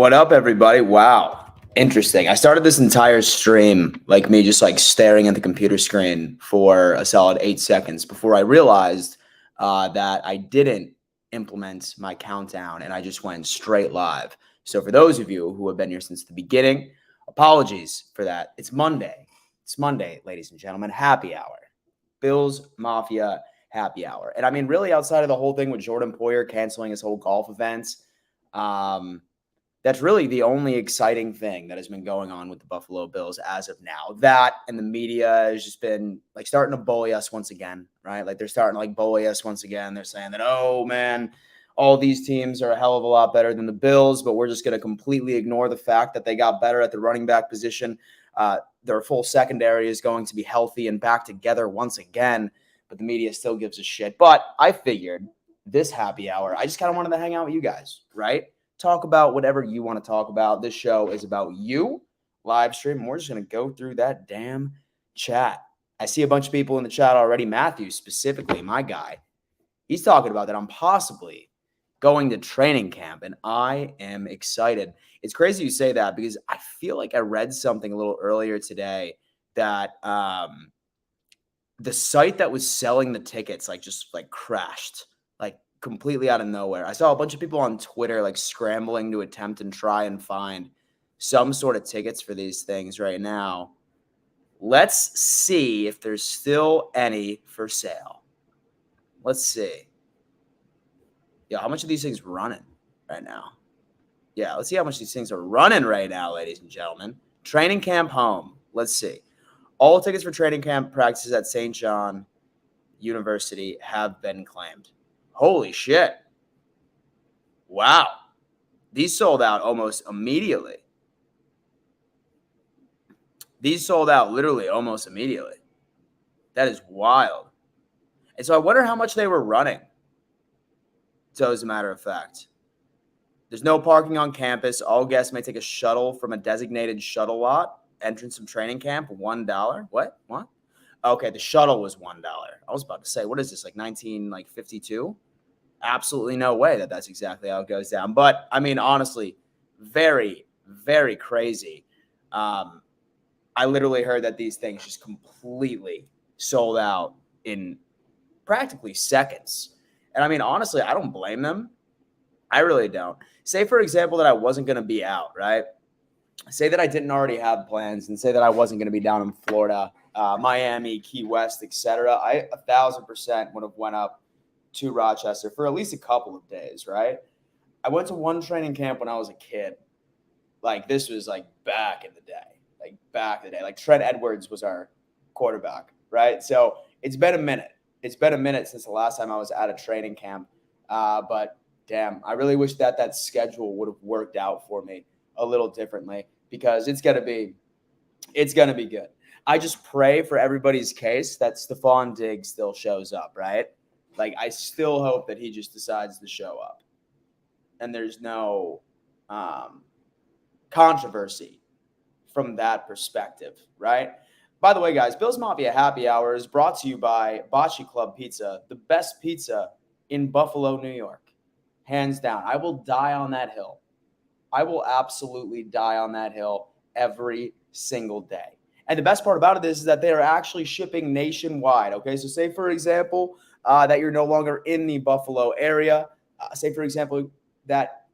What up, everybody? Wow. Interesting. I started this entire stream like me just like staring at the computer screen for a solid 8 seconds before I realized that I didn't implement my countdown and I just went straight live. So for those of you who have been here since the beginning, apologies for that. It's Monday. It's Monday, ladies and gentlemen. Happy hour. Bills Mafia happy hour. And I mean, really outside of the whole thing with Jordan Poyer canceling his whole golf events, that's really the only exciting thing that has been going on with the Buffalo Bills as of now. That and the media has just been like starting to bully us once again, right? Like they're starting to like bully us once again. They're saying that, oh man, all these teams are a hell of a lot better than the Bills, but we're just going to completely ignore the fact that they got better at the running back position. Their full secondary is going to be healthy and back together once again, but the media still gives a shit. But I figured this happy hour, I just kind of wanted to hang out with you guys, right? Talk about whatever you want to talk about. This show is about you, live stream, and we're just going to go through that damn chat. I see a bunch of people in the chat already. Matthew, specifically, my guy, he's talking about that I'm possibly going to training camp, and I am excited. It's crazy you say that because I feel like I read something a little earlier today that the site that was selling the tickets just crashed. Completely out of nowhere. I saw a bunch of people on Twitter scrambling to attempt and try and find some sort of tickets for these things right now. Let's see if there's still any for sale. Let's see. Yeah, how much are these things running right now? Yeah, let's see how much these things are running right now, ladies and gentlemen. Training camp home. Let's see. All tickets for training camp practices at St. John University have been claimed. Holy shit. Wow. These sold out almost immediately. These sold out literally almost immediately. That is wild. And so I wonder how much they were running. So as a matter of fact, there's no parking on campus. All guests may take a shuttle from a designated shuttle lot. Entrance of training camp, $1. What? Okay, the shuttle was $1. I was about to say, what is this, 1952? Absolutely no way that's exactly how it goes down. But, I mean, honestly, very, very crazy. I literally heard that these things just completely sold out in practically seconds. And, I mean, honestly, I don't blame them. I really don't. Say, for example, that I wasn't going to be out, right? Say that I didn't already have plans and say that I wasn't going to be down in Florida, Miami, Key West, etc. I 1,000% would have went up to Rochester for at least a couple of days, right? I went to one training camp when I was a kid. This was back in the day. Trent Edwards was our quarterback, right? So it's been a minute. It's been a minute since the last time I was at a training camp. But damn, I really wish that schedule would have worked out for me a little differently because it's gonna be good. I just pray for everybody's case that Stephon Diggs still shows up, right? I still hope that he just decides to show up and there's no controversy from that perspective, right? By the way, guys, Bills Mafia Happy Hour is brought to you by Bocce Club Pizza, the best pizza in Buffalo, New York. Hands down. I will die on that hill. I will absolutely die on that hill every single day. And the best part about it is that they are actually shipping nationwide, okay? So say, for example, that you're no longer in the Buffalo area. Say, for example, that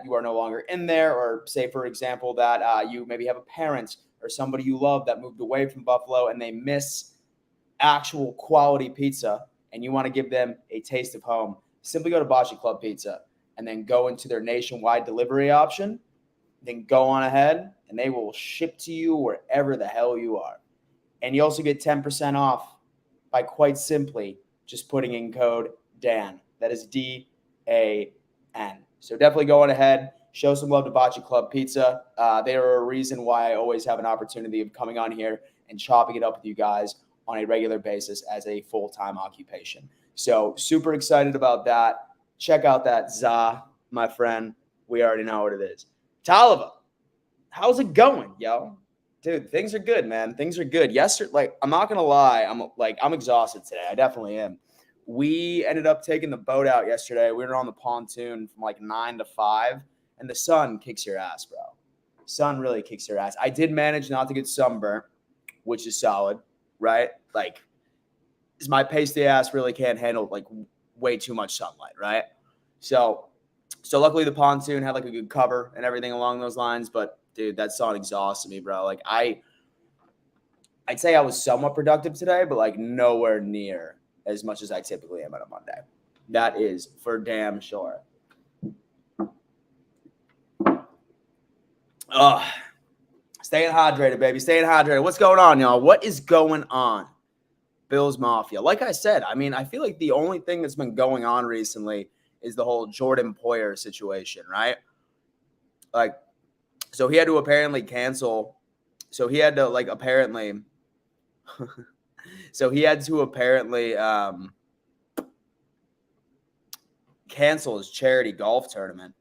you are no longer in there, or say, for example, that you maybe have a parent or somebody you love that moved away from Buffalo and they miss actual quality pizza and you want to give them a taste of home. Simply go to Bocce Club Pizza and then go into their nationwide delivery option. Then go on ahead and they will ship to you wherever the hell you are. And you also get 10% off by quite simply just putting in code DAN. That is DAN. So definitely go on ahead, show some love to Bocce Club Pizza. They are a reason why I always have an opportunity of coming on here and chopping it up with you guys on a regular basis as a full-time occupation. So super excited about that. Check out that za, my friend. We already know what it is. Taliba, how's it going, yo? Dude, things are good, man. Things are good. Yesterday, I'm not gonna lie, I'm exhausted today. I definitely am. We ended up taking the boat out yesterday. We were on the pontoon from 9 to 5, And the sun kicks your ass, bro. Sun really kicks your ass. I did manage not to get sunburnt, which is solid, right? Like, my pasty ass really can't handle like way too much sunlight, right? So luckily the pontoon had like a good cover and everything along those lines. But dude, that sun exhausted me, bro. Like I'd say I was somewhat productive today, but like nowhere near as much as I typically am on a Monday. That is for damn sure. Staying hydrated, baby. Staying hydrated. What's going on, y'all? What is going on? Bills Mafia. Like I said, I mean, I feel like the only thing that's been going on recently is the whole Jordan Poyer situation, right? Like, so he had to apparently cancel. So he had to like apparently. So he had to apparently cancel his charity golf tournament.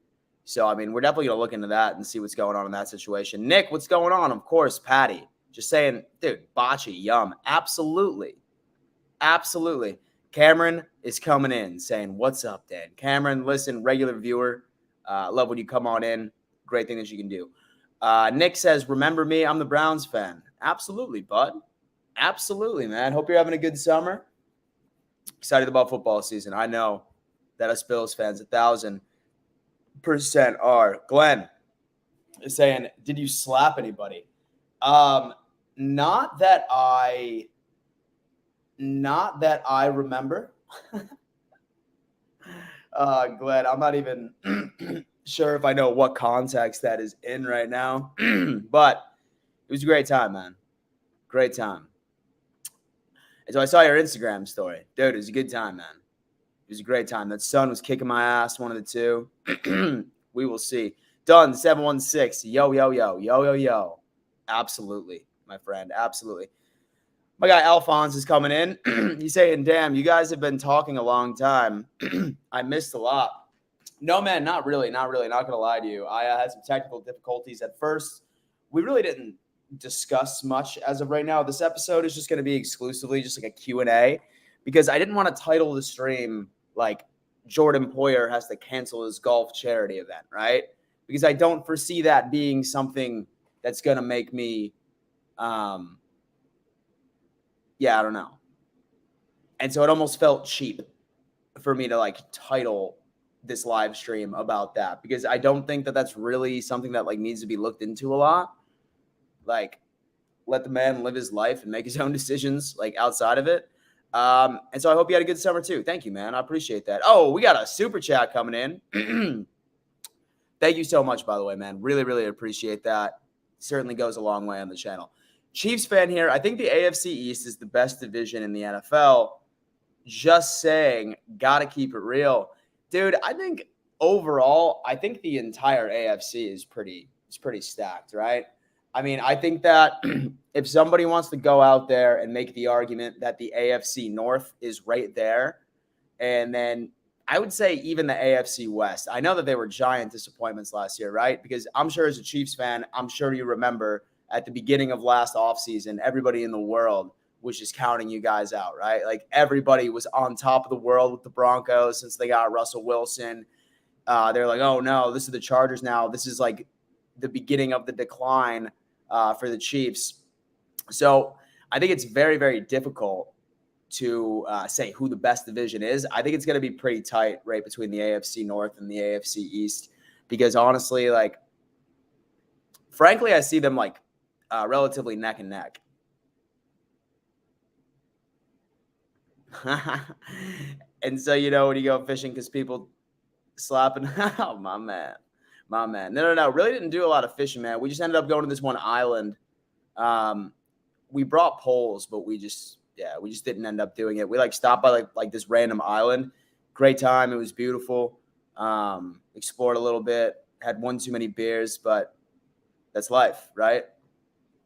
So, I mean, we're definitely going to look into that and see what's going on in that situation. Nick, what's going on? Of course, Patty. Just saying, dude, bocce, yum. Absolutely. Absolutely. Cameron is coming in saying, what's up, Dan? Cameron, listen, regular viewer. Love when you come on in. Great thing that you can do. Nick says, remember me? I'm the Browns fan. Absolutely, bud. Absolutely, man. Hope you're having a good summer. Excited about football season. I know that us Bills fans, 1,000% are. Glenn is saying, did you slap anybody? Not that I remember. Glenn, I'm not even sure if I know what context that is in right now. But it was a great time, man. Great time. And so I saw your Instagram story. Dude, it was a good time, man. It was a great time. That sun was kicking my ass, one of the two. We will see. Done, 716. Yo, yo, yo. Yo, yo, yo. Absolutely, my friend. Absolutely. My guy Alphonse is coming in. He's saying, damn, you guys have been talking a long time. I missed a lot. No, man, not really. Not really. Not going to lie to you. I had some technical difficulties at first. We really didn't discuss much as of right now. This episode is just going to be exclusively just like a Q&A because I didn't want to title the stream like Jordan Poyer has to cancel his golf charity event, right? Because I don't foresee that being something that's going to make me, I don't know. And so it almost felt cheap for me to like title this live stream about that because I don't think that that's really something that like needs to be looked into a lot. Like, let the man live his life and make his own decisions, like, outside of it. And so I hope you had a good summer, too. Thank you, man. I appreciate that. Oh, we got a super chat coming in. Thank you so much, by the way, man. Really, really appreciate that. Certainly goes a long way on the channel. Chiefs fan here. I think the AFC East is the best division in the NFL. Just saying, got to keep it real. Dude, I think overall, I think the entire AFC is pretty stacked, right? I mean, I think that if somebody wants to go out there and make the argument that the AFC North is right there, and then I would say even the AFC West. I know that they were giant disappointments last year, right? Because I'm sure as a Chiefs fan, I'm sure you remember at the beginning of last offseason, everybody in the world was just counting you guys out, right? Like everybody was on top of the world with the Broncos since they got Russell Wilson. They're like, oh no, this is the Chargers now. This is like the beginning of the decline for the Chiefs. So I think it's very, very difficult to say who the best division is. I think it's going to be pretty tight right between the AFC North and the AFC East because honestly, like, frankly, I see them like relatively neck and neck. And so, you know, when you go fishing because people slapping, oh, my man. No. Really didn't do a lot of fishing, man. We just ended up going to this one island. We brought poles, but we just didn't end up doing it. We like stopped by like this random island. Great time. It was beautiful. Explored a little bit. Had one too many beers, but that's life, right?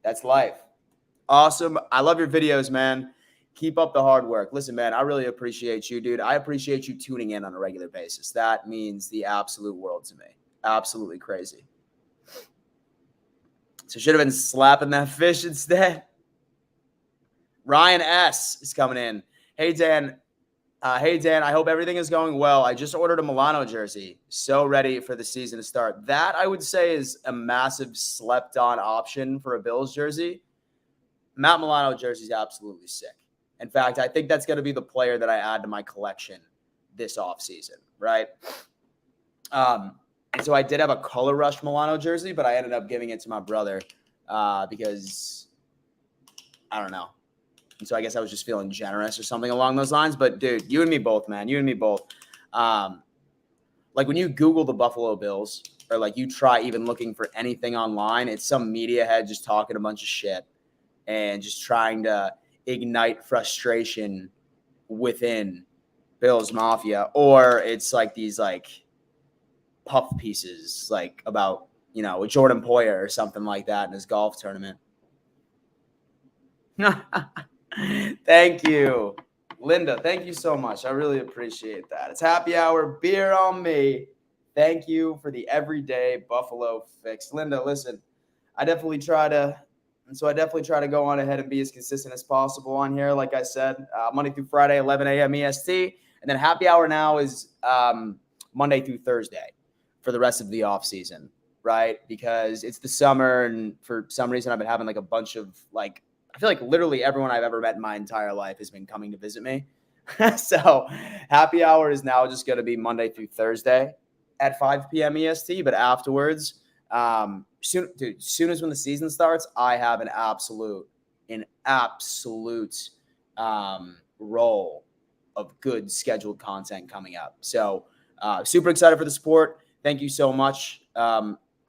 That's life. Awesome. I love your videos, man. Keep up the hard work. Listen, man, I really appreciate you, dude. I appreciate you tuning in on a regular basis. That means the absolute world to me. Absolutely crazy. So should have been slapping that fish instead. Ryan S. is coming in. Hey, Dan, Hey, Dan, I hope everything is going well. I just ordered a Milano jersey. So ready for the season to start. That, I would say, is a massive slept-on option for a Bills jersey. Matt Milano jersey is absolutely sick. In fact, I think that's going to be the player that I add to my collection this offseason, right? And so I did have a Color Rush Milano jersey, but I ended up giving it to my brother because, I don't know. And so I guess I was just feeling generous or something along those lines. But, dude, you and me both, man. You and me both. Like, when you Google the Buffalo Bills or, like, you try even looking for anything online, it's some media head just talking a bunch of shit and just trying to ignite frustration within Bills Mafia. Or it's, like, these, like, puff pieces, like, about, you know, Jordan Poyer or something like that in his golf tournament. Thank you, Linda. Thank you so much. I really appreciate that. It's happy hour, beer on me. Thank you for the everyday Buffalo fix. Linda, listen, I definitely try to go on ahead and be as consistent as possible on here. Like I said, Monday through Friday, 11 a.m. EST. And then happy hour now is Monday through Thursday for the rest of the off season, right? Because it's the summer, and for some reason I've been having like a bunch of like, I feel like literally everyone I've ever met in my entire life has been coming to visit me. So happy hour is now just going to be Monday through Thursday at 5 p.m. EST. But afterwards, soon as when the season starts, I have an absolute roll of good scheduled content coming up. So super excited for the sport. Thank you so much.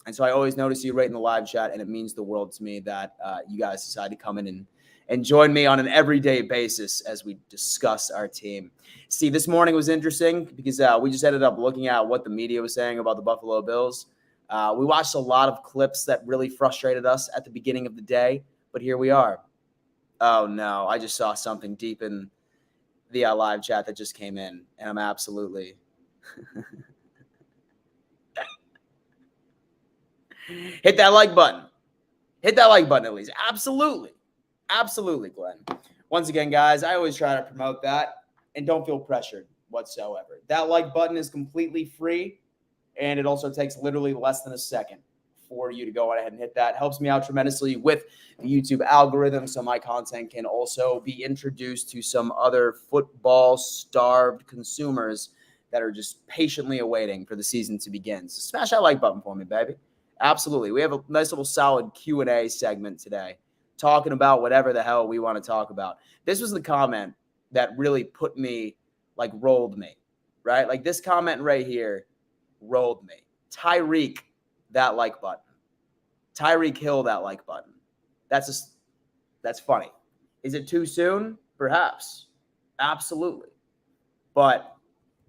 And so I always notice you right in the live chat, and it means the world to me that you guys decide to come in and join me on an everyday basis as we discuss our team. See, this morning was interesting because we just ended up looking at what the media was saying about the Buffalo Bills. We watched a lot of clips that really frustrated us at the beginning of the day, but here we are. Oh, no, I just saw something deep in the live chat that just came in, and I'm absolutely – hit that like button. Hit that like button at least. Absolutely. Absolutely, Glenn. Once again, guys, I always try to promote that, and don't feel pressured whatsoever. That like button is completely free, and it also takes literally less than a second for you to go ahead and hit that. Helps me out tremendously with the YouTube algorithm, so my content can also be introduced to some other football-starved consumers that are just patiently awaiting for the season to begin. So smash that like button for me, baby. Absolutely. We have a nice little solid Q&A segment today, talking about whatever the hell we want to talk about. This was the comment that really put me, like, rolled me, right? Like, this comment right here rolled me. Tyreek, that like button. Tyreek Hill, that like button. That's funny. Is it too soon? Perhaps. Absolutely. But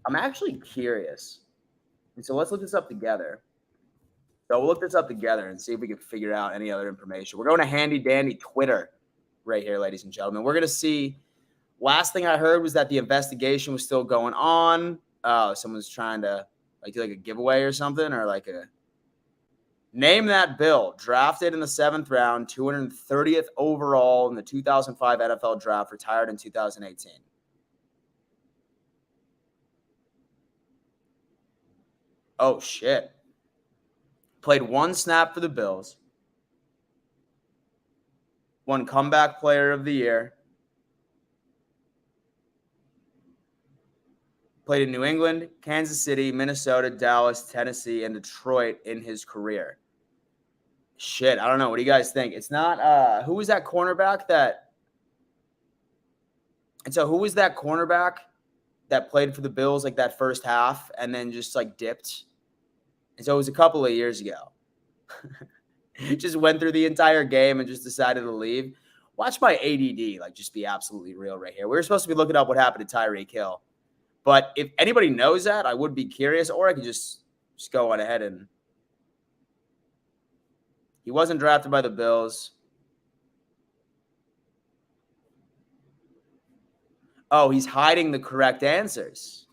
I'm actually curious. And so let's look this up together. So we'll look this up together and see if we can figure out any other information. We're going to handy dandy Twitter right here, ladies and gentlemen. We're going to see. Last thing I heard was that the investigation was still going on. Someone's trying to like do like a giveaway or something, or like a name that Bill drafted in the 7th round, 230th overall in the 2005 NFL draft, retired in 2018. Oh shit. Played one snap for the Bills. Won comeback player of the year. Played in New England, Kansas City, Minnesota, Dallas, Tennessee, and Detroit in his career. Shit, I don't know. What do you guys think? It's not who was that cornerback that – and so who was that cornerback that played for the Bills like that first half and then just like dipped? And so it was a couple of years ago. Just went through the entire game and just decided to leave. Watch my ADD like just be absolutely real right here. We were supposed to be looking up what happened to Tyreek Hill. But if anybody knows that, I would be curious, or I could just go on ahead and – he wasn't drafted by the Bills. Oh, he's hiding the correct answers.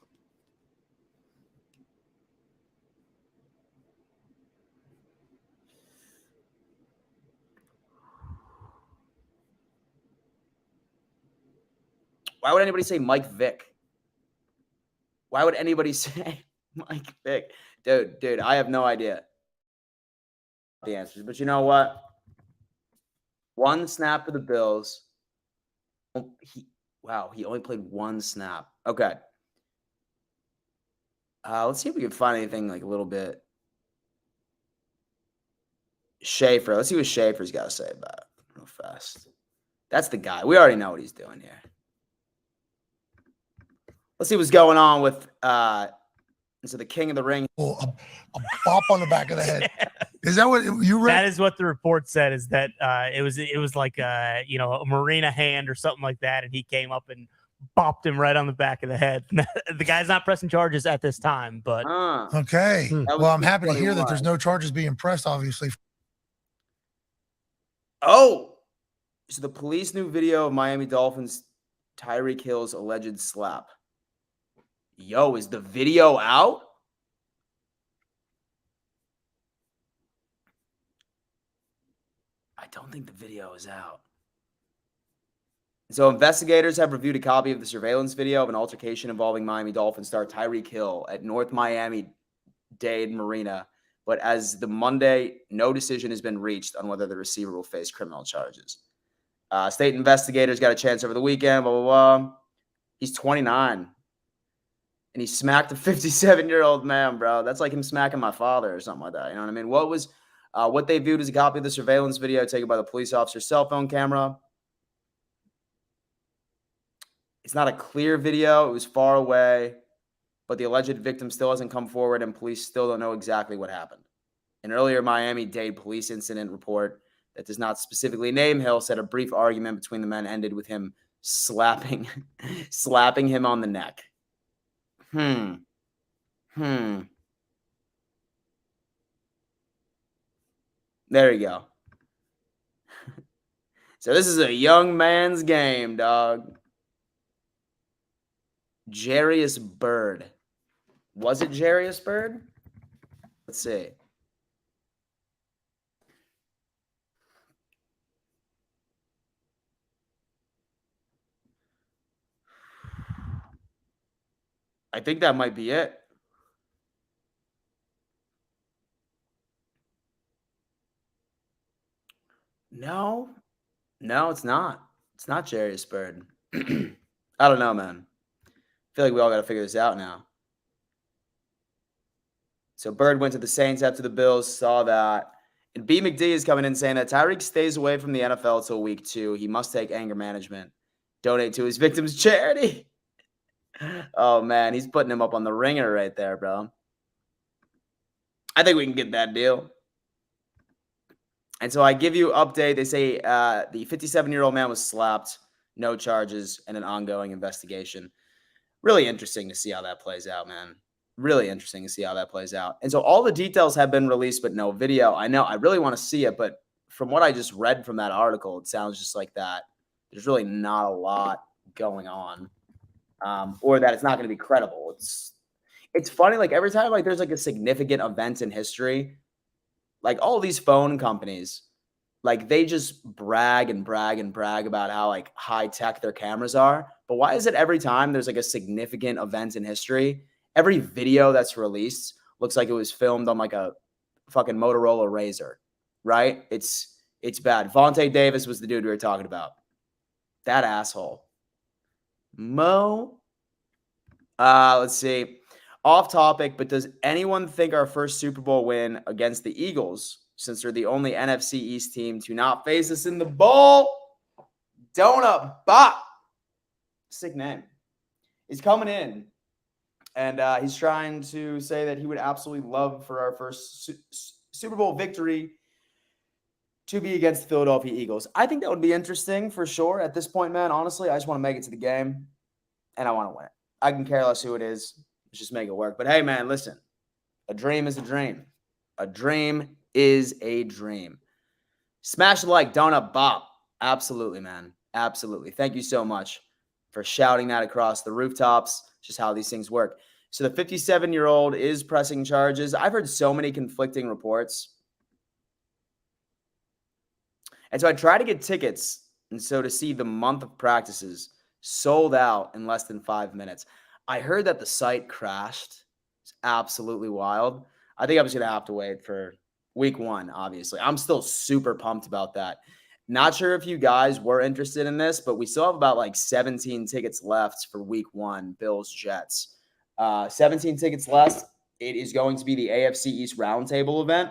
Why would anybody say Mike Vick? Why would anybody say Mike Vick? Dude, I have no idea the answers. But you know what? One snap for the Bills. He only played one snap. Okay. Let's see if we can find anything like a little bit. Schaefer. Let's see what Schaefer's got to say about it real fast. That's the guy. We already know what he's doing here. Let's see what's going on with so the King of the Ring. A bop on the back of the head. Is that what you read? That is what the report said, is that it was like a marina hand or something like that, and he came up and bopped him right on the back of the head. The guy's not pressing charges at this time, but okay. Well, I'm happy to hear that there's no charges being pressed, obviously. Oh, so the police new video of Miami Dolphins Tyreek Hill's alleged slap. Yo, is the video out? I don't think the video is out. So investigators have reviewed a copy of the surveillance video of an altercation involving Miami Dolphins star Tyreek Hill at North Miami-Dade Marina. But as the Monday, no decision has been reached on whether the receiver will face criminal charges. State investigators got a chance over the weekend, blah, blah, blah. He's 29. And he smacked a 57-year-old man, bro. That's like him smacking my father or something like that. You know what I mean? What they viewed as a copy of the surveillance video taken by the police officer's cell phone camera. It's not a clear video. It was far away. But the alleged victim still hasn't come forward, and police still don't know exactly what happened. An earlier Miami-Dade police incident report that does not specifically name Hill said a brief argument between the men ended with him slapping him on the neck. There you go. So this is a young man's game, dog. Jarius Byrd. Was it Jarius Byrd? Let's see. I think that might be it. No, it's not. It's not Jarius Byrd. I don't know, man. I feel like we all got to figure this out now. So Byrd went to the Saints after the Bills, saw that. And B. McD is coming in saying that Tyreek stays away from the NFL till week 2. He must take anger management. Donate to his victims' charity. Oh, man. He's putting him up on the ringer right there, bro. I think we can get that deal. And so I give you an update. They say the 57-year-old man was slapped, no charges, and an ongoing investigation. Really interesting to see how that plays out, man. Really interesting to see how that plays out. And so all the details have been released, but no video. I know I really want to see it, but from what I just read from that article, it sounds just like that. There's really not a lot going on, or that it's not going to be credible. It's funny, like every time like there's like a significant event in history, like all these phone companies, like they just brag about how like high tech their cameras are. But why is it every time there's like a significant event in history, every video that's released looks like it was filmed on like a fucking Motorola Razor, right? It's bad. Vontae Davis was the dude we were talking about. That asshole. Let's see. Off topic, but does anyone think our first Super Bowl win against the Eagles, since they're the only NFC East team to not face us in the bowl, Donut Bop, sick name, is coming in, and he's trying to say that he would absolutely love for our first Super Bowl victory to be against the Philadelphia Eagles. I think that would be interesting for sure. At this point, man, honestly, I just want to make it to the game, and I want to win it. I can care less who it is. Let's just make it work. But hey, man, listen, a dream is a dream. A dream is a dream. Smash the like, Donut Bop. Absolutely, man. Absolutely. Thank you so much for shouting that across the rooftops. Just how these things work. So the 57-year-old is pressing charges. I've heard so many conflicting reports. And so I tried to get tickets. And so to see the month of practices sold out in less than 5 minutes. I heard that the site crashed. It's absolutely wild. I think I'm just going to have to wait for week 1, obviously. I'm still super pumped about that. Not sure if you guys were interested in this, but we still have about like 17 tickets left for week 1, Bills Jets. 17 tickets left. It is going to be the AFC East Roundtable event.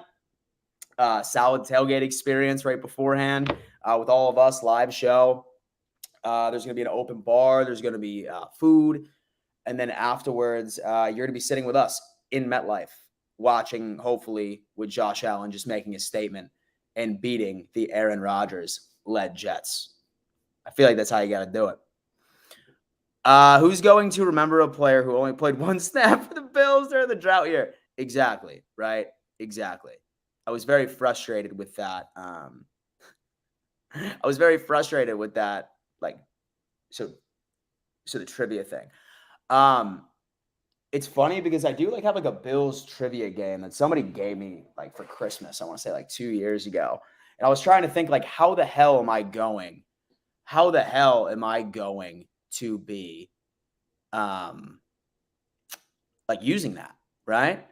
Solid tailgate experience right beforehand with all of us, live show. There's going to be an open bar. There's going to be food. And then afterwards, you're going to be sitting with us in MetLife, watching, hopefully, with Josh Allen just making a statement and beating the Aaron Rodgers-led Jets. I feel like that's how you got to do it. Who's going to remember a player who only played 1 snap for the Bills during the drought year? Exactly, right? Exactly. I was very frustrated with that. So the trivia thing. It's funny because I do have a Bills trivia game that somebody gave me for Christmas. I want to say 2 years ago. And I was trying to think how the hell am I going to be using that, right?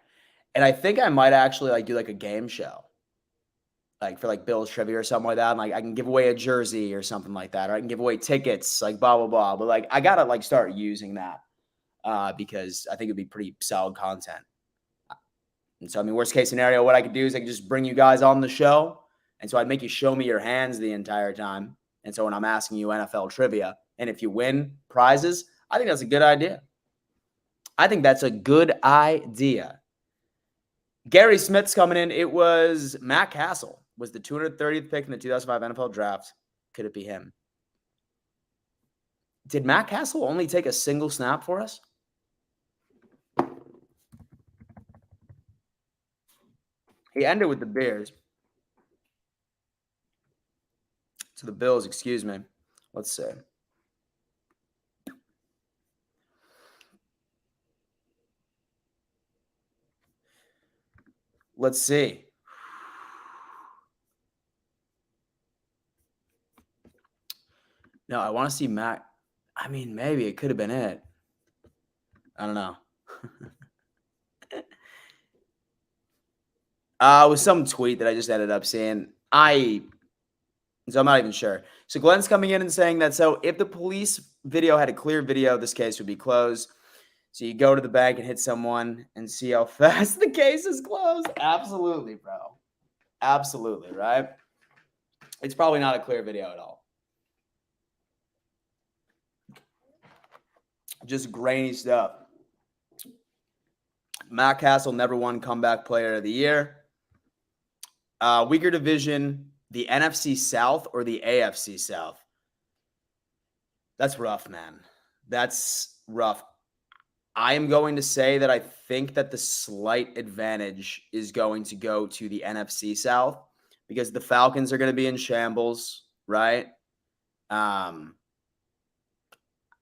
And I think I might actually do a game show. For Bills trivia or something like that. And I can give away a jersey or something like that, or I can give away tickets, blah, blah, blah. But I gotta start using that because I think it'd be pretty solid content. And so, I mean, worst case scenario, what I could do is I could just bring you guys on the show. And so I'd make you show me your hands the entire time. And so when I'm asking you NFL trivia, and if you win prizes, I think that's a good idea. Gary Smith's coming in. It was Matt Castle. Was the 230th pick in the 2005 NFL draft. Could it be him? Did Matt Castle only take a single snap for us? He ended with the Bears. To the Bills, excuse me. Let's see. Let's see. No, I want to see Matt. I mean, maybe it could have been it. I don't know. It was some tweet that I just ended up seeing. So I'm not even sure. So Glenn's coming in and saying that, so if the police video had a clear video, this case would be closed. So you go to the bank and hit someone and see how fast the case is closed. Absolutely, bro. Absolutely, right? It's probably not a clear video at all. Just grainy stuff. Matt Castle never won comeback player of the year. Weaker division, the NFC South or the AFC South? That's rough, man. That's rough. I am going to say that I think that the slight advantage is going to go to the NFC South because the Falcons are going to be in shambles, right?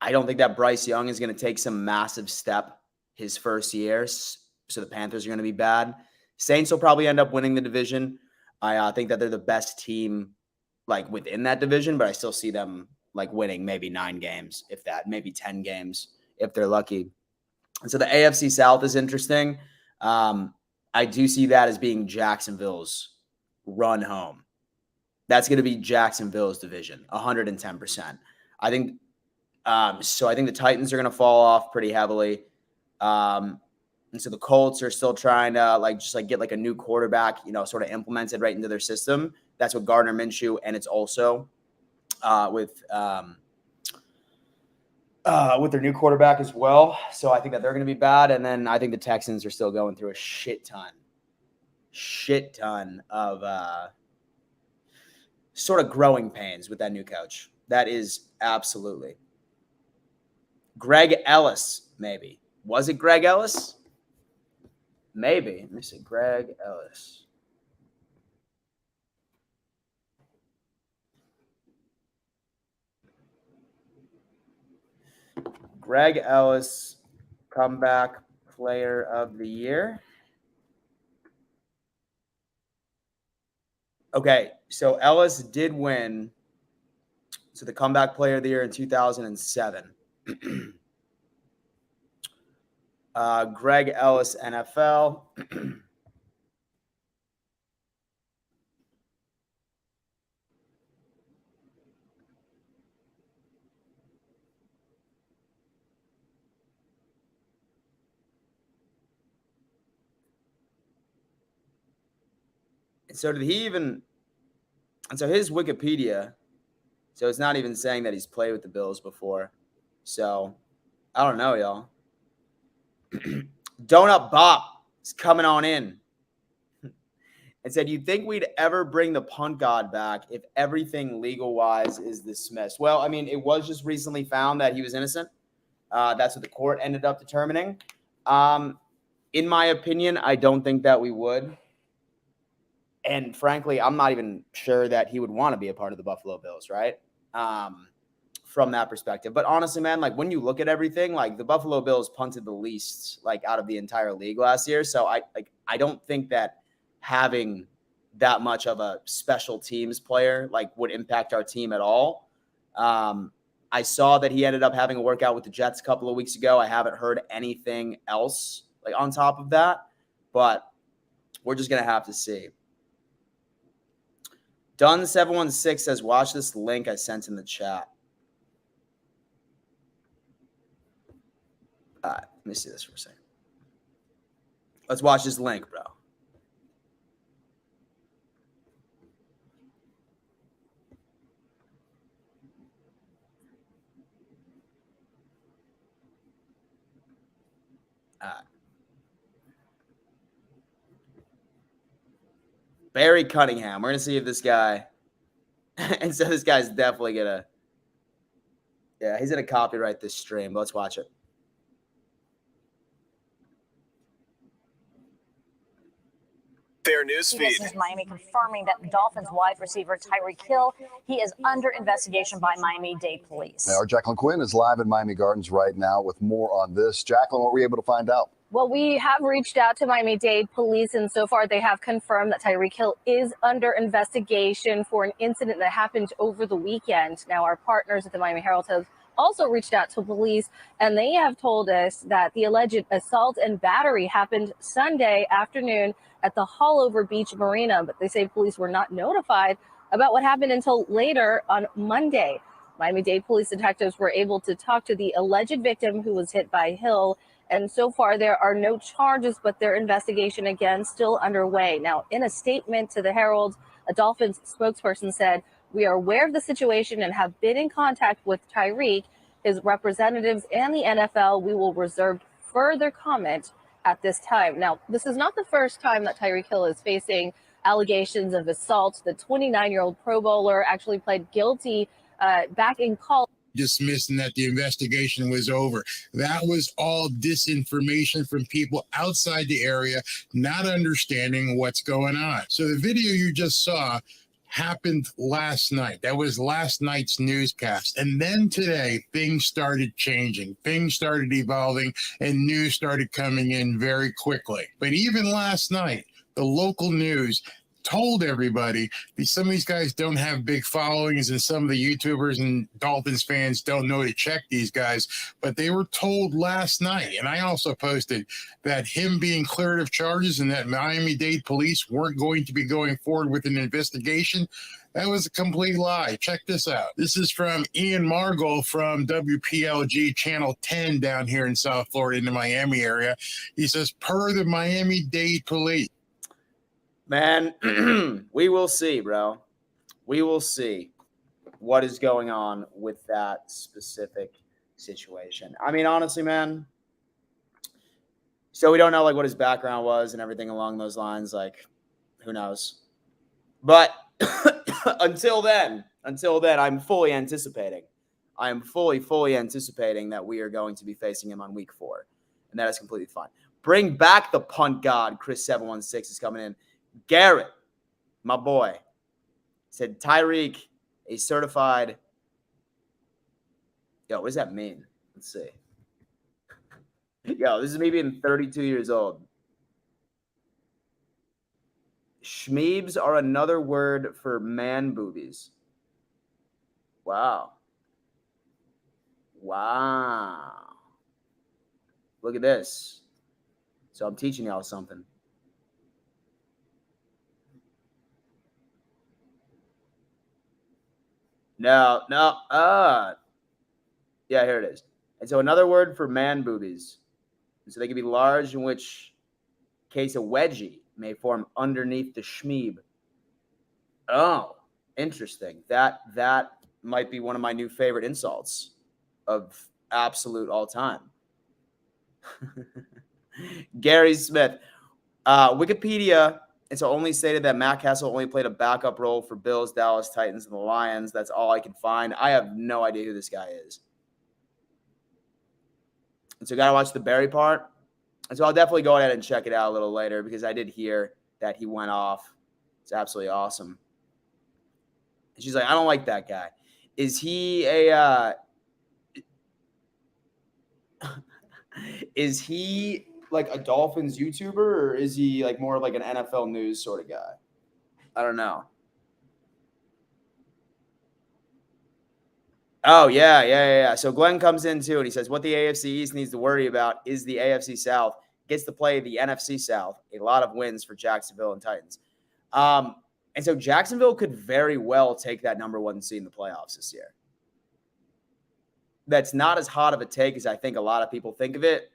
I don't think that Bryce Young is going to take some massive step his first year. So the Panthers are going to be bad. Saints will probably end up winning the division. I think that they're the best team within that division, but I still see them winning maybe 9 games, if that, maybe 10 games if they're lucky. And so the AFC South is interesting. I do see that as being Jacksonville's run home. That's going to be Jacksonville's division, 110%. I think so. I think the Titans are going to fall off pretty heavily. And so the Colts are still trying to get a new quarterback, sort of implemented right into their system. That's what Gardner Minshew, and it's also with their new quarterback as well. So I think that they're going to be bad. And then I think the Texans are still going through a shit ton of sort of growing pains with that new coach. That is absolutely. Greg Ellis, maybe. Was it Greg Ellis? Maybe. Let me see. Greg Ellis. Greg Ellis, comeback player of the year. Okay, so Ellis did win. So the comeback player of the year in 2007. Greg Ellis, NFL. So did he even? And so his Wikipedia. So it's not even saying that he's played with the Bills before. So I don't know, y'all. Donut Bop is coming on in and said, "You think we'd ever bring the punt god back if everything legal wise is dismissed?" Well, I mean, it was just recently found that he was innocent. That's what the court ended up determining. In my opinion, I don't think that we would. And frankly, I'm not even sure that he would want to be a part of the Buffalo Bills, right? From that perspective. But honestly, man, like when you look at everything, like the Buffalo Bills punted the least like out of the entire league last year. So I don't think that having that much of a special teams player like would impact our team at all. I saw that he ended up having a workout with the Jets a couple of weeks ago. I haven't heard anything else like on top of that, but we're just going to have to see. Dunn716 says, watch this link I sent in the chat. All right, let me see this for a second. Let's watch this link, bro. All right. Barry Cunningham. We're going to see if this guy – and so this guy's definitely going to – yeah, he's going to copyright this stream. Let's watch it. Fair news feed. This is Miami confirming that Dolphins wide receiver Tyree Hill, he is under investigation by Miami-Dade police. Our Jacqueline Quinn is live in Miami Gardens right now with more on this. Jacqueline, what were you able to find out? Well, we have reached out to Miami-Dade police, and so far they have confirmed that Tyreek Hill is under investigation for an incident that happened over the weekend. Now, our partners at the Miami Herald have also reached out to police, and they have told us that the alleged assault and battery happened Sunday afternoon at the Hallover Beach Marina, but they say police were not notified about what happened until later on Monday. Miami-Dade police detectives were able to talk to the alleged victim who was hit by Hill, and so far there are no charges, but their investigation again still underway. Now, in a statement to the Herald, a Dolphins spokesperson said, "We are aware of the situation and have been in contact with Tyreek, his representatives, and the NFL. We will reserve further comment at this time." Now, this is not the first time that Tyreek Hill is facing allegations of assault. The 29-year-old Pro Bowler actually pled guilty back in college. Dismissing that the investigation was over. That was all disinformation from people outside the area, not understanding what's going on. So the video you just saw happened last night. That was last night's newscast. And then today, things started changing. Things started evolving, and news started coming in very quickly. But even last night, the local news told everybody some of these guys don't have big followings, and some of the YouTubers and Dolphins fans don't know to check these guys, but they were told last night, and I also posted, that him being cleared of charges and that Miami-Dade police weren't going to be going forward with an investigation. That was a complete lie. Check this out. This is from Ian Margol from WPLG Channel 10 down here in South Florida in the Miami area. He says, per the Miami-Dade police. Man, we will see, bro. We will see what is going on with that specific situation. I mean, honestly, man, so we don't know like what his background was and everything along those lines. Like, who knows? But until then, I'm fully anticipating. I am fully anticipating that we are going to be facing him on week 4. And that is completely fine. Bring back the punt god. Chris716 is coming in. Garrett, my boy, said Tyreek, a certified. Yo, what does that mean? Let's see. Yo, this is me being 32 years old. Schmeebs are another word for man boobies. Wow. Look at this. So I'm teaching y'all something. No. Yeah, here it is. And so another word for man boobies. So they can be large, in which case a wedgie may form underneath the schmeeb. Oh, interesting. That might be one of my new favorite insults of absolute all time. Gary Smith, Wikipedia. And so only stated that Matt Castle only played a backup role for Bills, Dallas, Titans, and the Lions. That's all I can find. I have no idea who this guy is. And so got to watch the Barry part. And so I'll definitely go ahead and check it out a little later because I did hear that he went off. It's absolutely awesome. And she's like, I don't like that guy. Is he a is he like a Dolphins YouTuber, or is he like more like an NFL news sort of guy? I don't know. Oh, yeah. So Glenn comes in too, and he says, what the AFC East needs to worry about is the AFC South gets to play the NFC South. A lot of wins for Jacksonville and Titans. And so Jacksonville could very well take that number 1 seed in the playoffs this year. That's not as hot of a take as I think a lot of people think of it.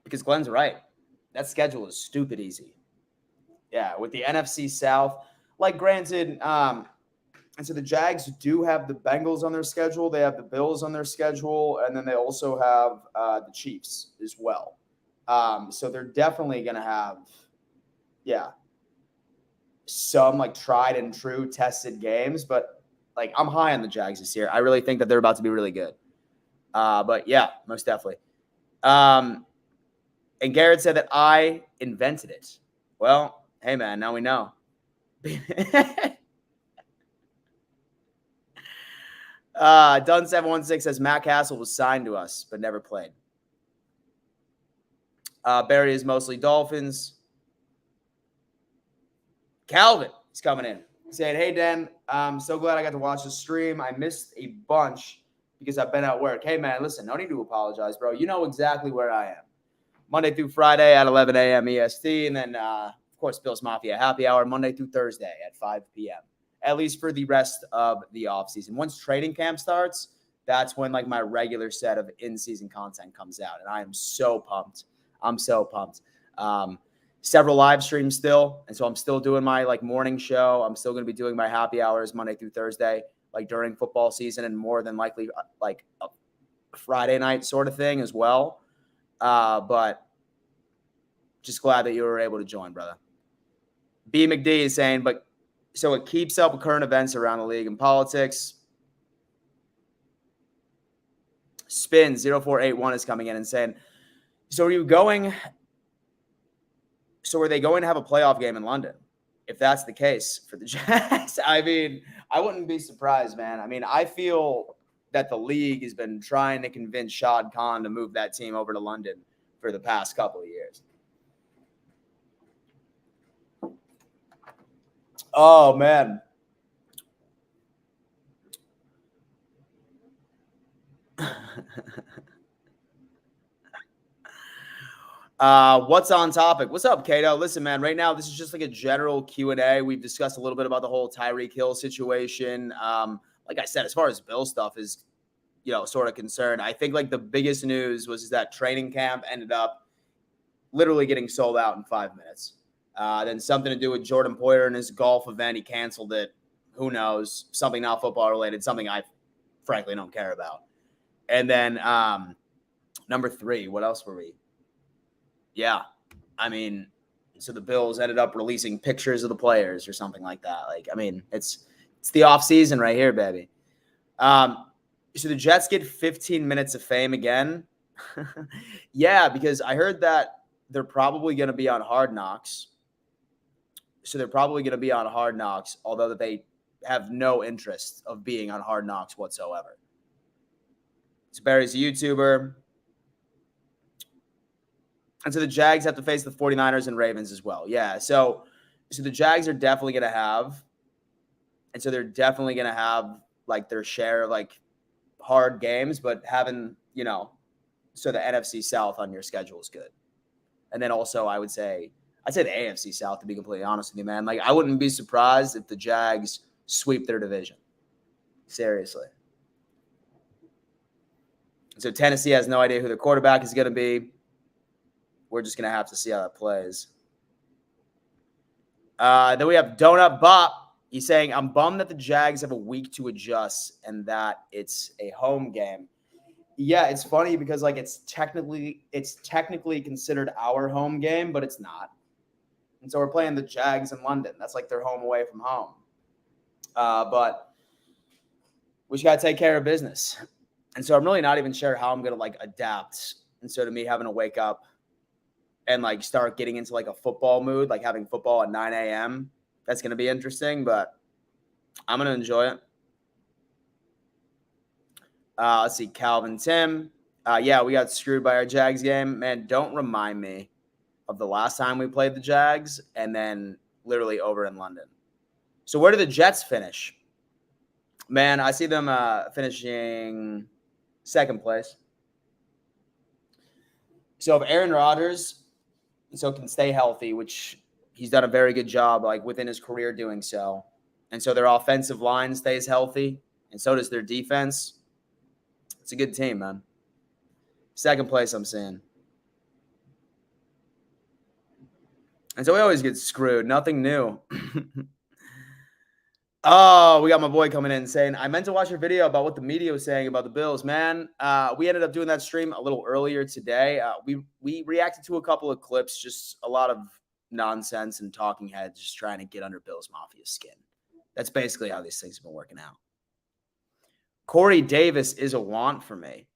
Because Glenn's right. That schedule is stupid easy. Yeah, with the NFC South, like granted, and so the Jags do have the Bengals on their schedule. They have the Bills on their schedule, and then they also have the Chiefs as well. So they're definitely going to have, some like tried and true tested games. But like I'm high on the Jags this year. I really think that they're about to be really good. But yeah, most definitely. And Garrett said that I invented it. Well, hey, man, now we know. Dunn716 says Matt Castle was signed to us, but never played. Barry is mostly Dolphins. Calvin is coming in saying, hey, Dan, I'm so glad I got to watch the stream. I missed a bunch because I've been at work. Hey, man, listen, no need to apologize, bro. You know exactly where I am. Monday through Friday at 11 a.m. EST, and then, of course, Bills Mafia happy hour Monday through Thursday at 5 p.m., at least for the rest of the offseason. Once training camp starts, that's when, like, my regular set of in-season content comes out, and I am so pumped. I'm so pumped. Several live streams still, and so I'm still doing my, like, morning show. I'm still going to be doing my happy hours Monday through Thursday, like, during football season, and more than likely, like, a Friday night sort of thing as well. But just glad that you were able to join, brother. B. McD is saying, but so it keeps up with current events around the league and politics. Spin 0481 is coming in and saying, so are they going to have a playoff game in London? If that's the case for the Jags, I mean, I wouldn't be surprised, man. I mean, I feel that the league has been trying to convince Shad Khan to move that team over to London for the past couple of years. Oh, man. What's on topic? What's up, Kato? Listen, man, right now, this is just like a general Q&A. We've discussed a little bit about the whole Tyreek Hill situation. Like I said, as far as Bill stuff is, sort of concerned, I think like the biggest news was that training camp ended up literally getting sold out in 5 minutes. Then something to do with Jordan Poyer and his golf event. He canceled it. Who knows? Something not football related, something I frankly don't care about. And then number 3, what else were we? Yeah, I mean, so the Bills ended up releasing pictures of the players or something like that. Like, I mean, it's the off season right here, baby. So the Jets get 15 minutes of fame again. Yeah, because I heard that they're probably going to be on Hard Knocks. So they're probably going to be on Hard Knocks, although that they have no interest of being on Hard Knocks whatsoever. So Barry's a YouTuber. And so the Jags have to face the 49ers and Ravens as well. Yeah, so the Jags are definitely going to have, and so they're definitely going to have, like, their share of, like, hard games, but having, so the NFC South on your schedule is good. And then also I'd say the AFC South, to be completely honest with you, man. Like, I wouldn't be surprised if the Jags sweep their division. Seriously. So Tennessee has no idea who their quarterback is going to be. We're just going to have to see how that plays. Then we have Donut Bop. He's saying, I'm bummed that the Jags have a week to adjust and that it's a home game. Yeah, it's funny because like it's technically considered our home game, but it's not. And so we're playing the Jags in London. That's like their home away from home. But we just got to take care of business. And so I'm really not even sure how I'm going to like adapt. And so to me having to wake up and like start getting into like a football mood, like having football at 9 a.m., that's going to be interesting, but I'm going to enjoy it. Let's see, Calvin Tim. Yeah, we got screwed by our Jags game. Man, don't remind me of the last time we played the Jags and then literally over in London. So where do the Jets finish? Man, I see them finishing second place. So if Aaron Rodgers can stay healthy, which he's done a very good job like within his career doing so, and so their offensive line stays healthy, and so does their defense. It's a good team, man. Second place, I'm seeing. And so we always get screwed. Nothing new. Oh, we got my boy coming in saying, I meant to watch your video about what the media was saying about the Bills, man. We ended up doing that stream a little earlier today. We reacted to a couple of clips, just a lot of nonsense and talking heads just trying to get under Bills Mafia's skin. That's basically how these things have been working out. Corey Davis is a want for me.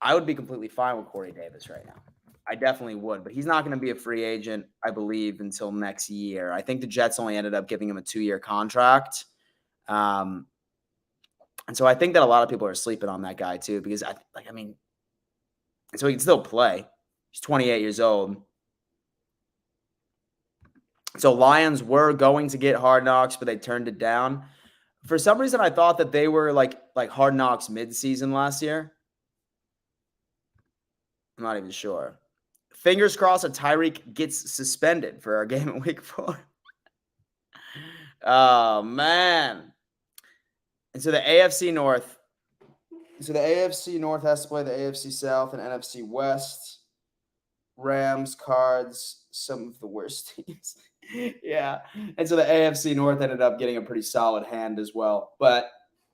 I would be completely fine with Corey Davis right now. I definitely would, but he's not going to be a free agent, I believe, until next year. I think the Jets only ended up giving him a 2-year contract. And so I think that a lot of people are sleeping on that guy too, because so he can still play. He's 28 years old. So Lions were going to get Hard Knocks, but they turned it down. For some reason, I thought that they were like Hard Knocks mid-season last year. I'm not even sure. Fingers crossed that Tyreek gets suspended for our game in week 4. Oh, man. And so the AFC North. So the AFC North has to play the AFC South and NFC West. Rams, Cards, some of the worst teams. Yeah. And so the AFC North ended up getting a pretty solid hand as well.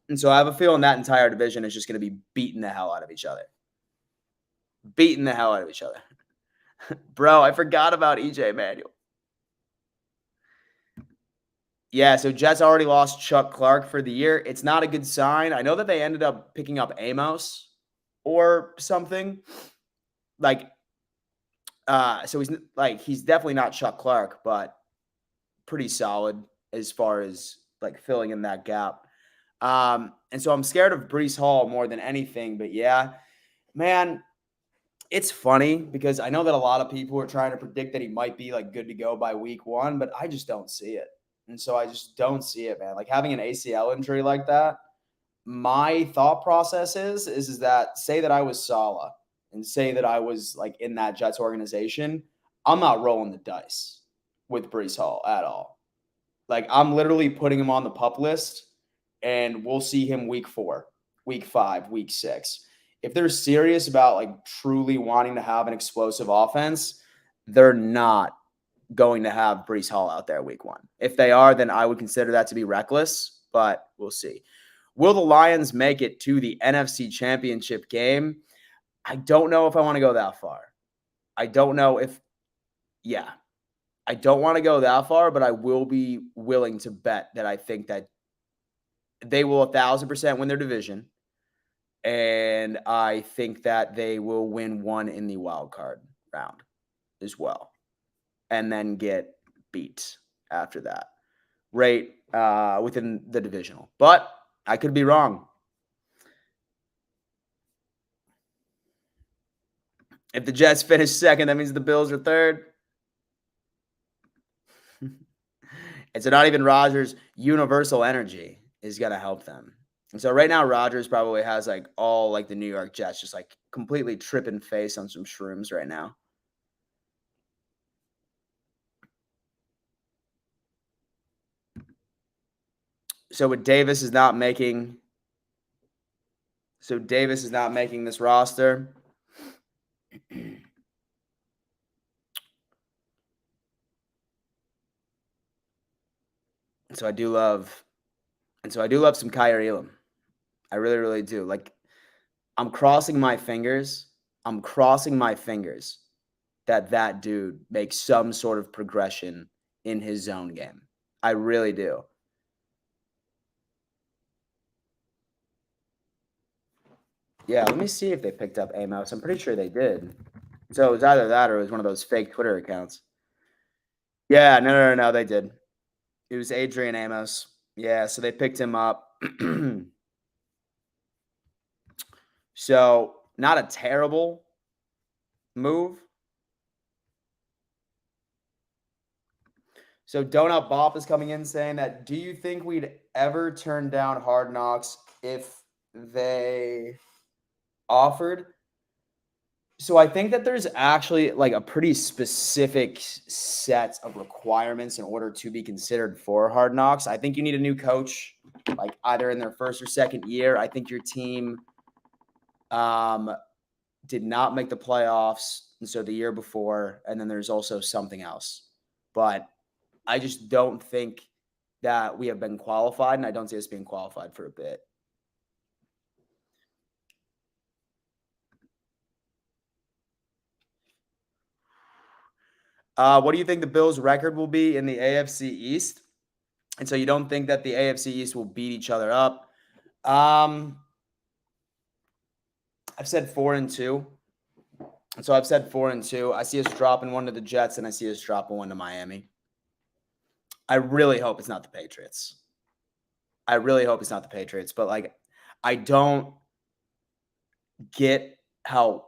And so I have a feeling that entire division is just going to be beating the hell out of each other. Beating the hell out of each other. Bro, I forgot about EJ Manuel. Yeah, so Jets already lost Chuck Clark for the year. It's not a good sign. I know that they ended up picking up Amos or something. So he's definitely not Chuck Clark, but pretty solid as far as filling in that gap. And so I'm scared of Breece Hall more than anything. But yeah, man, it's funny because I know that a lot of people are trying to predict that he might be good to go by week 1, but I just don't see it. And so I just don't see it, man. Having an ACL injury like that, my thought process is that say that I was Saleh and say that I was in that Jets organization, I'm not rolling the dice with Breece Hall at all. I'm literally putting him on the PUP list, and we'll see him week 4, week 5, week 6. If they're serious about truly wanting to have an explosive offense, they're not going to have Breece Hall out there week 1. If they are, then I would consider that to be reckless, but we'll see. Will the Lions make it to the NFC Championship game? I don't know if I want to go that far. I don't want to go that far, but I will be willing to bet that I think that they will 1,000% win their division. And I think that they will win one in the wild card round as well. And then get beat after that. Right within the divisional. But I could be wrong. If the Jets finish second, that means the Bills are third. And so not even Rodgers' universal energy is going to help them. And so right now, Rodgers probably has like all like the New York Jets just like completely tripping face on some shrooms right now. So with Davis is not making this roster. So I do love some Kyrie Elam. I really, really do. Like, I'm crossing my fingers that dude makes some sort of progression in his zone game. I really do. Yeah, let me see if they picked up Amos. I'm pretty sure they did. So it was either that or it was one of those fake Twitter accounts. Yeah, no, they did. It was Adrian Amos. Yeah, so they picked him up. So not a terrible move. So Donut Bop is coming in saying that, do you think we'd ever turn down Hard Knocks if they offered? So I think that there's actually like a pretty specific set of requirements in order to be considered for Hard Knocks. I think you need a new coach, like either in their first or second year. I think your team did not make the playoffs, and so the year before, and then there's also something else. But I just don't think that we have been qualified, and I don't see us being qualified for a bit. What do you think the Bills' record will be in the AFC East? And so you don't think that the AFC East will beat each other up? I've said 4-2. And so I've said 4-2. I see us dropping one to the Jets, and I see us dropping one to Miami. I really hope it's not the Patriots. But like, I don't get how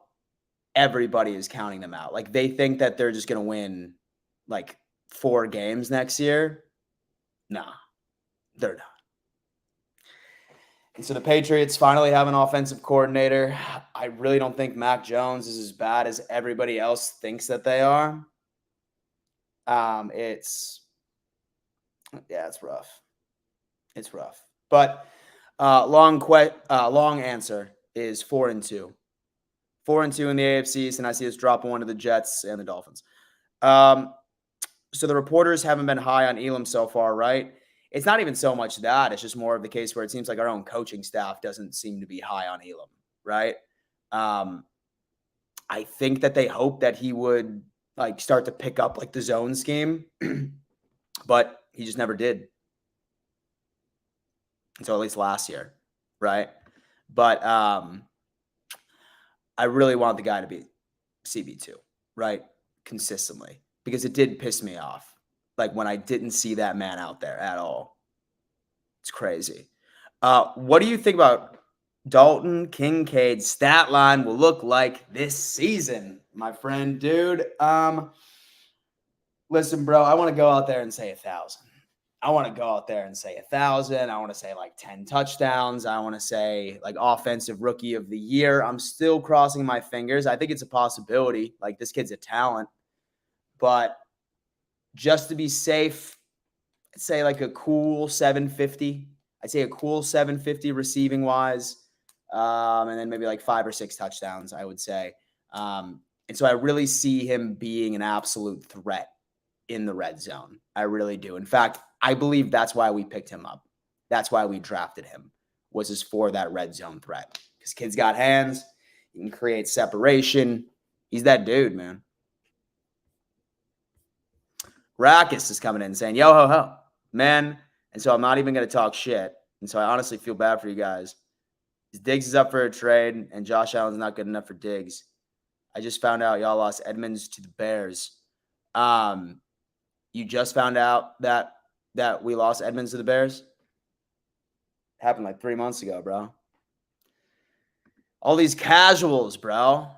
everybody is counting them out. Like, they think that they're just going to win like 4 games next year. Nah, they're not. And so the Patriots finally have an offensive coordinator. I really don't think Mac Jones is as bad as everybody else thinks that they are. It's rough. It's rough. But long answer is 4-2. 4-2 in the AFC East, and I see us dropping one to the Jets and the Dolphins. So the reporters haven't been high on Elam so far, right? It's not even so much that. It's just more of the case where it seems like our own coaching staff doesn't seem to be high on Elam, right? I think that they hope that he would like start to pick up like the zone scheme, but he just never did. Until at least last year, right? But I really want the guy to be CB2, right? Consistently. Because it did piss me off. Like when I didn't see that man out there at all. It's crazy. What do you think about Dalton Kincaid's stat line will look like this season, my friend? Dude, listen, bro, I want to go out there and say 1,000. I want to go out there and say 1,000. I want to say like 10 touchdowns. I want to say like offensive rookie of the year. I'm still crossing my fingers. I think it's a possibility. Like this kid's a talent. But just to be safe, I'd say like a cool 750. I'd say a cool 750 receiving wise. And then maybe like 5 or 6 touchdowns, I would say. And so I really see him being an absolute threat in the red zone. I really do. In fact, I believe that's why we picked him up. That's why we drafted him, was just for that red zone threat. Because kid's got hands. He can create separation. He's that dude, man. Rackus is coming in saying, yo, ho, ho, man. And so I'm not even going to talk shit. And so I honestly feel bad for you guys. Diggs is up for a trade, and Josh Allen's not good enough for Diggs. I just found out y'all lost Edmonds to the Bears. You just found out that we lost Edmonds to the Bears? It happened like 3 months ago, bro. All these casuals, bro.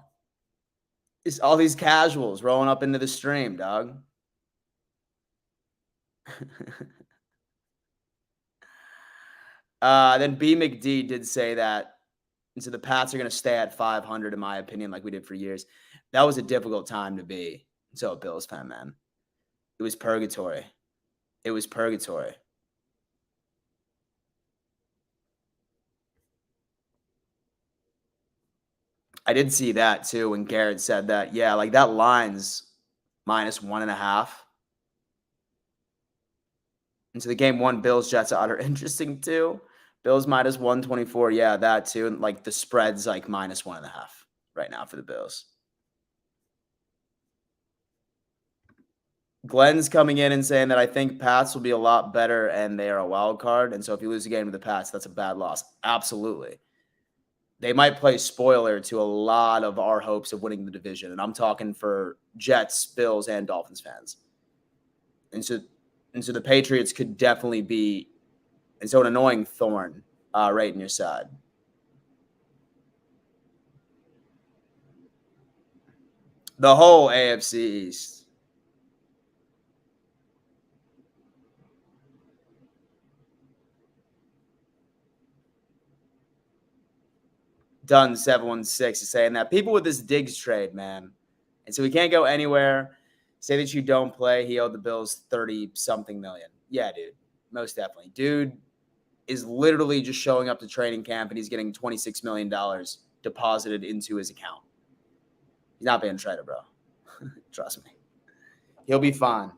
It's all these casuals rolling up into the stream, dog. Then B McD did say that. And so the Pats are going to stay at 500, in my opinion, like we did for years. That was a difficult time to be. So a Bills fan, man. It was purgatory. It was purgatory. I did see that too when Garrett said that. Yeah, like that line's -1.5. And so the game one, Bills Jets are interesting too. Bills -124. Yeah, that too. And like the spread's like -1.5 right now for the Bills. Glenn's coming in and saying that I think Pats will be a lot better and they are a wild card. And so if you lose a game to the Pats, that's a bad loss. Absolutely. They might play spoiler to a lot of our hopes of winning the division. And I'm talking for Jets, Bills, and Dolphins fans. And so the Patriots could definitely be, and so an annoying thorn right in your side. The whole AFC East. Done 716 is saying that people with this Diggs trade, man. And so we can't go anywhere. Say that you don't play. He owed the Bills 30-something million. Yeah, dude. Most definitely. Dude is literally just showing up to training camp and he's getting $26 million deposited into his account. He's not being traded, bro. Trust me. He'll be fine.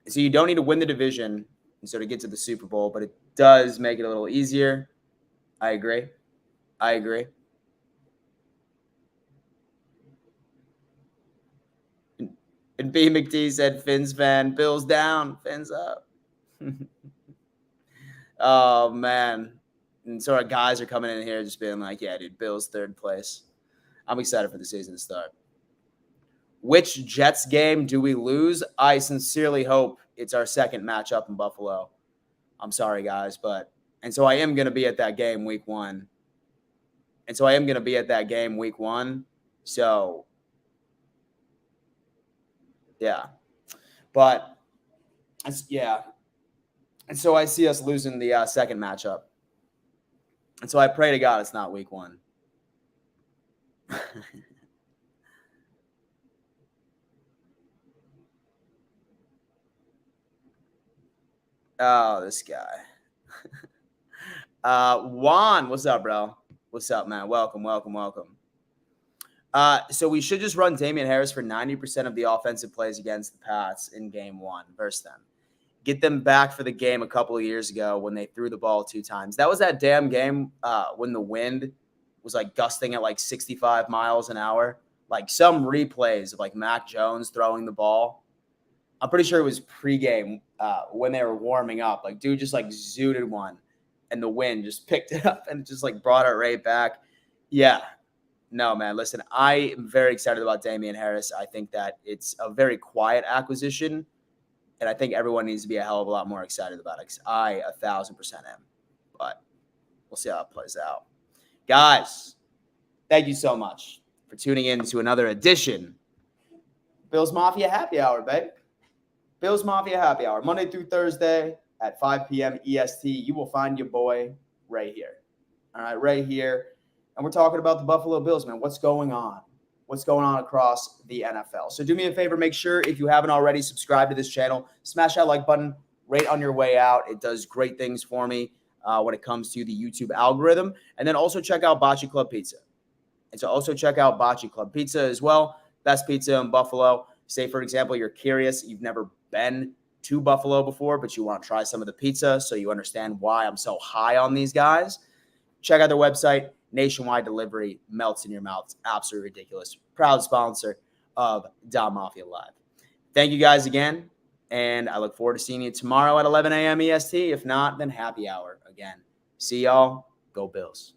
So you don't need to win the division and so to get to the Super Bowl, but it does make it a little easier. I agree. And B McD said, Fins fan, Bills down, Fins up. Oh, man. And so our guys are coming in here just being like, yeah, dude, Bills third place. I'm excited for the season to start. Which Jets game do we lose? I sincerely hope it's our second matchup in Buffalo. I'm sorry, guys, and so I am going to be at that game week one. So, yeah. But, yeah. And so I see us losing the second matchup. And so I pray to God it's not week one. Oh, this guy. Juan, what's up, bro? What's up, man? Welcome. So we should just run Damian Harris for 90% of the offensive plays against the Pats in game one versus them. Get them back for the game a couple of years ago when they threw the ball 2 times. That was that damn game when the wind was like gusting at like 65 miles an hour. Like some replays of like Mac Jones throwing the ball. I'm pretty sure it was pregame when they were warming up. Like, dude just like zooted one, and the wind just picked it up and just like brought it right back. Yeah. No, man, listen, I am very excited about Damian Harris. I think that it's a very quiet acquisition, and I think everyone needs to be a hell of a lot more excited about it because I 1,000% am. But we'll see how it plays out. Guys, thank you so much for tuning in to another edition Bills Mafia Happy Hour, babe. Bills Mafia Happy Hour, Monday through Thursday at 5 p.m. EST. You will find your boy right here. All right, right here. And we're talking about the Buffalo Bills, man. What's going on? What's going on across the NFL? So do me a favor. Make sure, if you haven't already, subscribe to this channel. Smash that like button right on your way out. It does great things for me when it comes to the YouTube algorithm. And then also check out Bocce Club Pizza. And so also check out Bocce Club Pizza as well. Best pizza in Buffalo. Say, for example, you're curious. You've never been to Buffalo before, but you want to try some of the pizza so you understand why I'm so high on these guys. Check out their website. Nationwide delivery, melts in your mouth. It's absolutely ridiculous. Proud sponsor of Dom Mafia Live. Thank you guys again, and I look forward to seeing you tomorrow at 11 a.m. EST. If not, then happy hour again. See y'all. Go Bills.